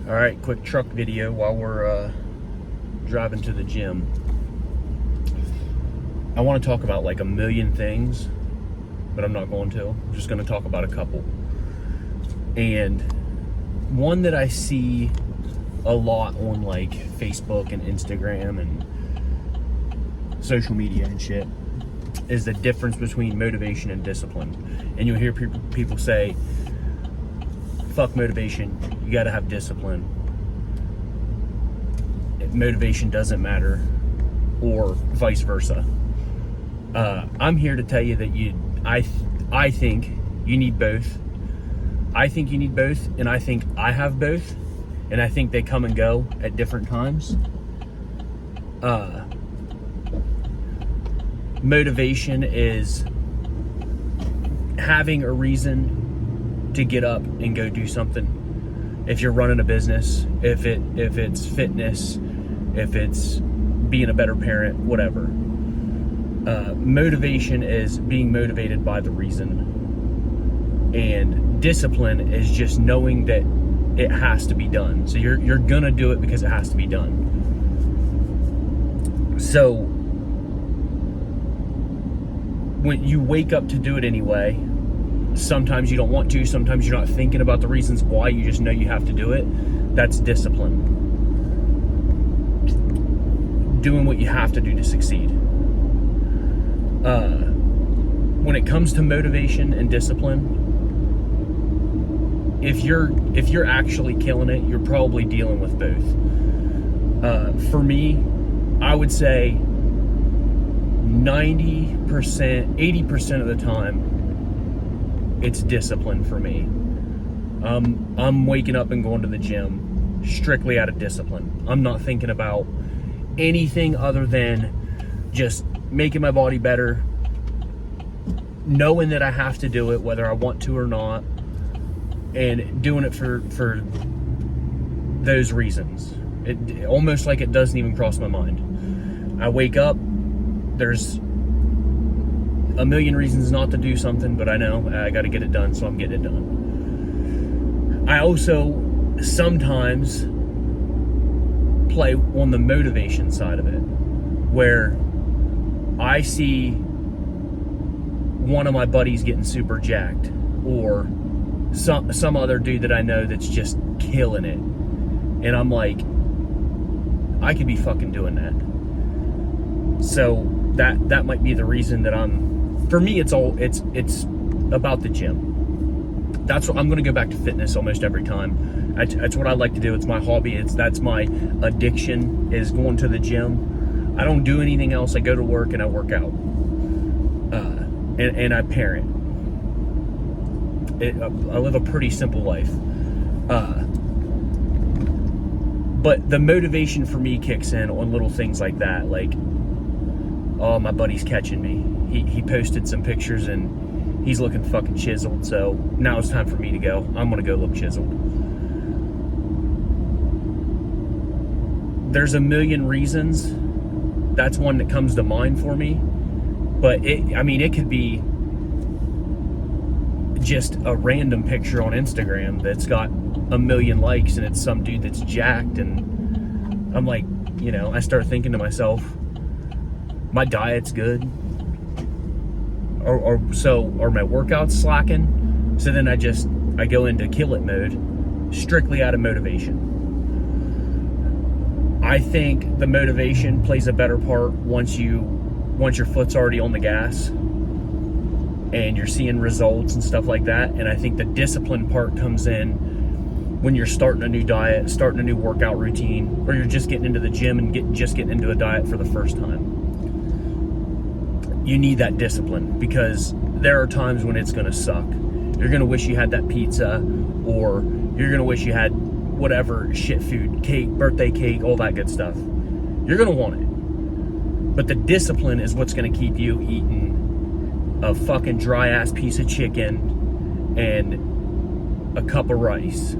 All right, quick truck video while we're driving to the gym. I want to talk about like a million things, but I'm not going to. I'm just going to talk about a couple. And one that I see a lot on like Facebook and Instagram and social media and shit is the difference between motivation and discipline. And you'll hear people say, fuck motivation, you gotta have discipline. Motivation doesn't matter, or vice versa. I'm here to tell you that I think you need both. I think you need both, and I think I have both, and I think they come and go at different times. Motivation is having a reason to get up and go do something. If you're running a business, if it's fitness, if it's being a better parent, whatever. Motivation is being motivated by the reason, and discipline is just knowing that it has to be done. So you're gonna do it because it has to be done. So when you wake up to do it anyway, sometimes you don't want to, sometimes you're not thinking about the reasons why, you just know you have to do it. That's discipline. Doing what you have to do to succeed. When it comes to motivation and discipline, if you're actually killing it, you're probably dealing with both. For me, I would say 90%, 80% of the time, it's discipline for me. I'm waking up and going to the gym strictly out of discipline. I'm not thinking about anything other than just making my body better, knowing that I have to do it whether I want to or not, and doing it for those reasons. It almost like it doesn't even cross my mind. I wake up, there's a million reasons not to do something, but I know I got to get it done, so I'm getting it done. I also sometimes play on the motivation side of it, where I see one of my buddies getting super jacked, or some other dude that I know that's just killing it, and I'm like, I could be fucking doing that. So that might be the reason that for me, it's about the gym. That's what I'm going to go back to fitness almost every time. That's what I like to do. It's my hobby. That's my addiction, is going to the gym. I don't do anything else. I go to work and I work out, and I parent. I live a pretty simple life, but the motivation for me kicks in on little things like that, like, oh, my buddy's catching me. He posted some pictures and he's looking fucking chiseled, so now it's time for me to go. I'm gonna go look chiseled. There's a million reasons. That's one that comes to mind for me. But it could be just a random picture on Instagram that's got a million likes and it's some dude that's jacked, and I'm like, I start thinking to myself, my diet's good, or my workout's slacking, so then I go into kill it mode, strictly out of motivation. I think the motivation plays a better part once your foot's already on the gas and you're seeing results and stuff like that. And I think the discipline part comes in when you're starting a new diet, starting a new workout routine, or you're just getting into the gym and getting into a diet for the first time. You need that discipline, because there are times when it's going to suck. You're going to wish you had that pizza, or you're going to wish you had whatever shit food, cake, birthday cake, all that good stuff. You're going to want it. But the discipline is what's going to keep you eating a fucking dry ass piece of chicken and a cup of rice.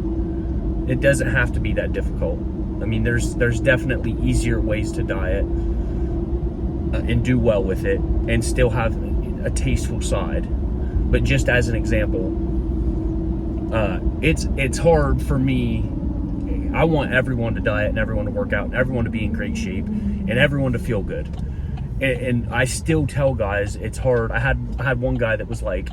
It doesn't have to be that difficult. I mean, there's definitely easier ways to diet and do well with it and still have a tasteful side. But just as an example, it's hard for me. I want everyone to diet and everyone to work out and everyone to be in great shape and everyone to feel good. And I still tell guys it's hard. I had one guy that was like,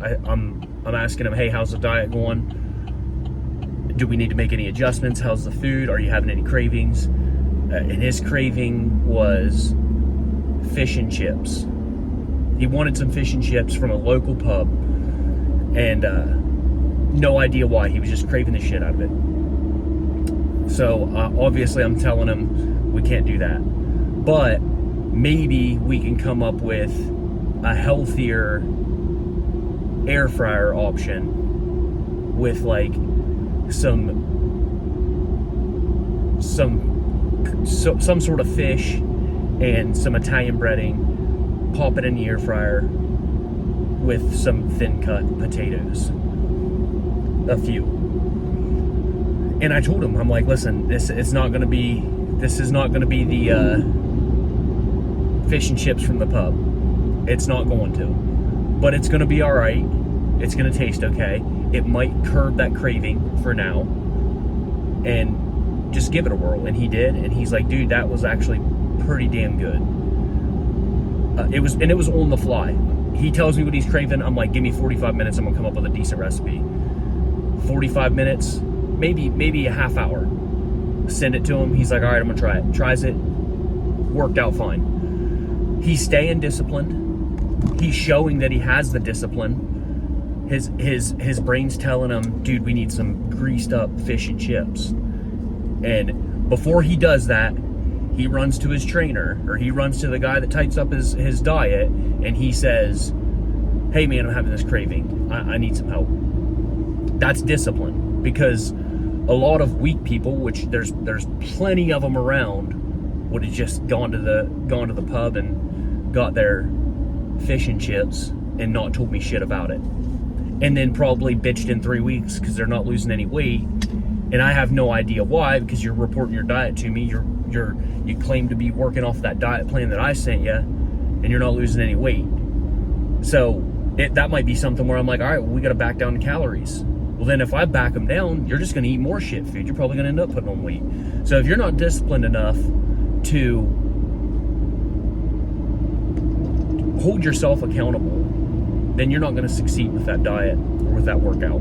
I'm asking him, hey, how's the diet going? Do we need to make any adjustments? How's the food? Are you having any cravings? And his craving was fish and chips. He wanted some fish and chips from a local pub, and no idea why. He was just craving the shit out of it. So obviously I'm telling him we can't do that. But maybe we can come up with a healthier air fryer option with like some sort of fish and some Italian breading, pop it in the air fryer with some thin cut potatoes, a few. And I told him, I'm like, listen, this is not going to be the fish and chips from the pub. It's not going to, but it's going to be all right. It's going to taste okay. It might curb that craving for now, and just give it a whirl. And he did, and he's like, dude, that was actually pretty damn good. It was on the fly. He tells me what he's craving. I'm like, give me 45 minutes. I'm gonna come up with a decent recipe. 45 minutes, maybe a half hour. Send it to him. He's like, all right, I'm gonna try it. Tries it. Worked out fine. He's staying disciplined. He's showing that he has the discipline. His brain's telling him, dude, we need some greased up fish and chips. And before he does that, he runs to his trainer, or he runs to the guy that types up his diet, and he says, hey man, I'm having this craving. I need some help. That's discipline, because a lot of weak people, which there's plenty of them around, would have just gone to the pub and got their fish and chips and not told me shit about it. And then probably bitched in 3 weeks because they're not losing any weight. And I have no idea why, because you're reporting your diet to me. You claim to be working off that diet plan that I sent you, and you're not losing any weight. So that might be something where I'm like, all right, well, we got to back down the calories. Well, then if I back them down, you're just going to eat more shit food. You're probably going to end up putting on weight. So if you're not disciplined enough to hold yourself accountable, then you're not going to succeed with that diet or with that workout.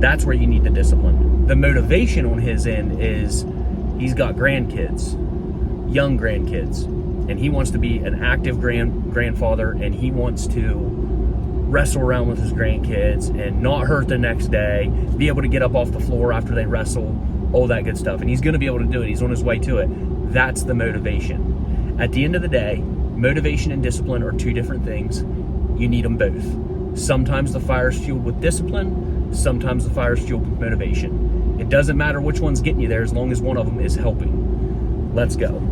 That's where you need the discipline. The motivation on his end is he's got grandkids, young grandkids, and he wants to be an active grandfather, and he wants to wrestle around with his grandkids and not hurt the next day, be able to get up off the floor after they wrestle, all that good stuff. And he's going to be able to do it. He's on his way to it. That's the motivation. At the end of the day, motivation and discipline are two different things. You need them both. Sometimes the fire is fueled with discipline. Sometimes the fire is fueled with motivation. It doesn't matter which one's getting you there as long as one of them is helping. Let's go.